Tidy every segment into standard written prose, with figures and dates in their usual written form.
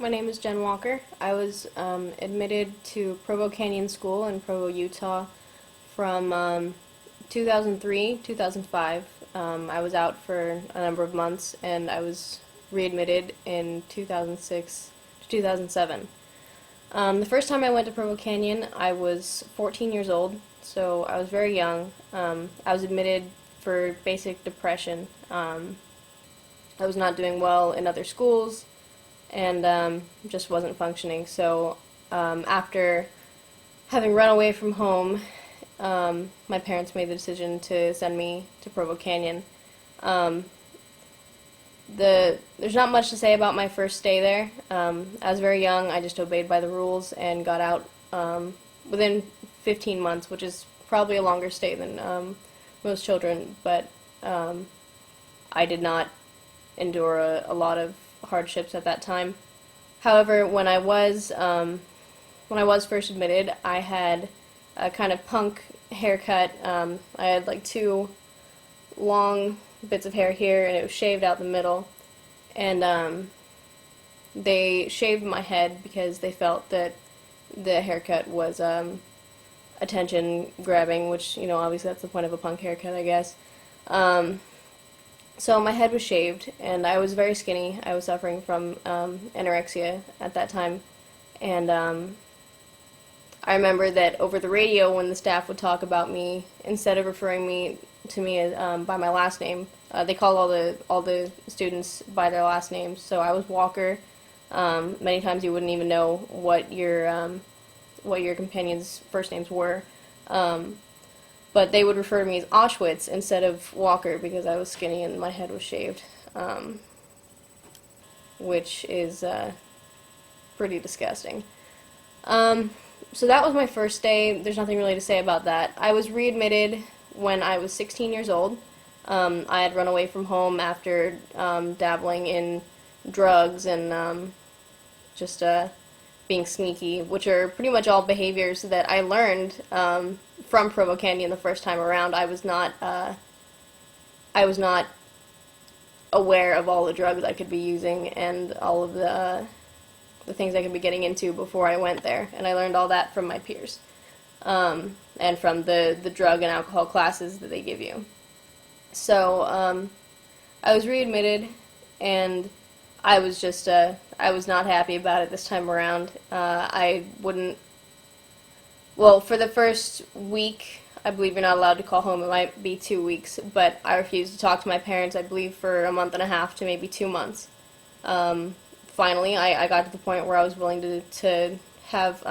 My name is Jen Walker. I was admitted to Provo Canyon School in Provo, Utah from 2003, 2005. I was out for a number of months and I was readmitted in 2006 to 2007. The first time I went to Provo Canyon, I was 14 years old, so I was very young. I was admitted for basic depression. I was not doing well in other schools and just wasn't functioning. So after having run away from home, my parents made the decision to send me to Provo Canyon. There's not much to say about my first stay there. I was very young. I just obeyed by the rules and got out within 15 months, which is probably a longer stay than most children, but I did not endure a lot of hardships at that time. However, when I was first admitted, I had a kind of punk haircut. I had like two long bits of hair here, and it was shaved out the middle. And they shaved my head because they felt that the haircut was attention grabbing, which, you know, obviously that's the point of a punk haircut, I guess. So my head was shaved, and I was very skinny. I was suffering from anorexia at that time, and I remember that over the radio, when the staff would talk about me, instead of referring me to me by my last name, they call all the students by their last names. So I was Walker. Many times you wouldn't even know what your companions' first names were. But they would refer to me as Auschwitz instead of Walker because I was skinny and my head was shaved, which is pretty disgusting. So that was my first day. There's nothing really to say about that. I was readmitted when I was 16 years old. I had run away from home after dabbling in drugs and just being sneaky, which are pretty much all behaviors that I learned from Provo Canyon the first time around. I was not aware of all the drugs I could be using and all of the things I could be getting into before I went there, and I learned all that from my peers and from the drug and alcohol classes that they give you. So I was readmitted, and I was just I was not happy about it this time around. I wouldn't. Well, for the first week, I believe you're not allowed to call home. It might be 2 weeks, but I refused to talk to my parents, I believe, for a month and a half to maybe 2 months. Finally, I got to the point where I was willing to have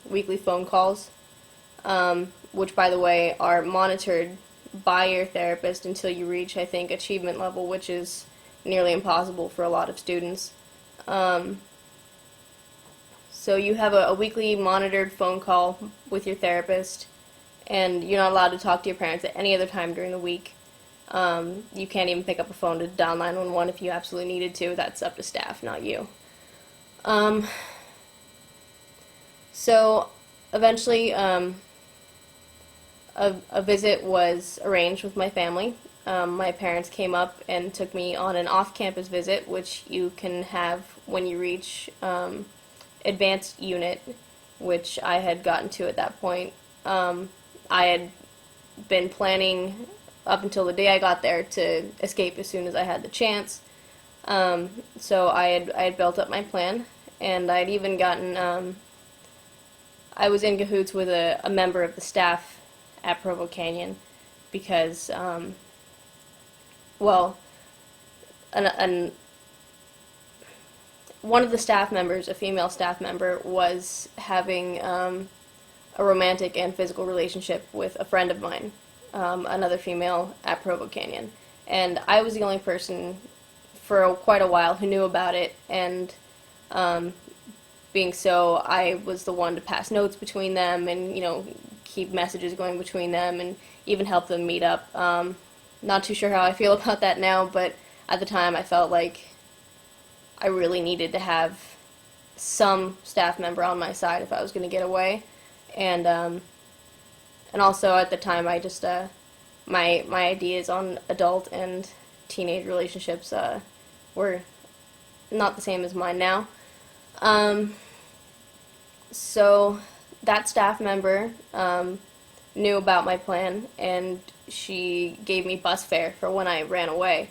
weekly phone calls, which, by the way, are monitored by your therapist until you reach, I think, achievement level, which is nearly impossible for a lot of students. So you have a weekly monitored phone call with your therapist, and you're not allowed to talk to your parents at any other time during the week. You can't even pick up a phone to dial 911 if you absolutely needed to. That's up to staff, not you. So eventually a visit was arranged with my family. My parents came up and took me on an off-campus visit, which you can have when you reach advanced unit, which I had gotten to at that point. I had been planning up until the day I got there to escape as soon as I had the chance. So I had built up my plan, and I'd even gotten I was in cahoots with a member of the staff at Provo Canyon because well, one of the staff members, a female staff member, was having a romantic and physical relationship with a friend of mine, another female at Provo Canyon. And I was the only person for quite a while who knew about it, and being so, I was the one to pass notes between them and, you know, keep messages going between them and even help them meet up. Not too sure how I feel about that now, but at the time I felt like I really needed to have some staff member on my side if I was going to get away. And also at the time I just my ideas on adult and teenage relationships were not the same as mine now. Um, so that staff member knew about my plan, and she gave me bus fare for when I ran away.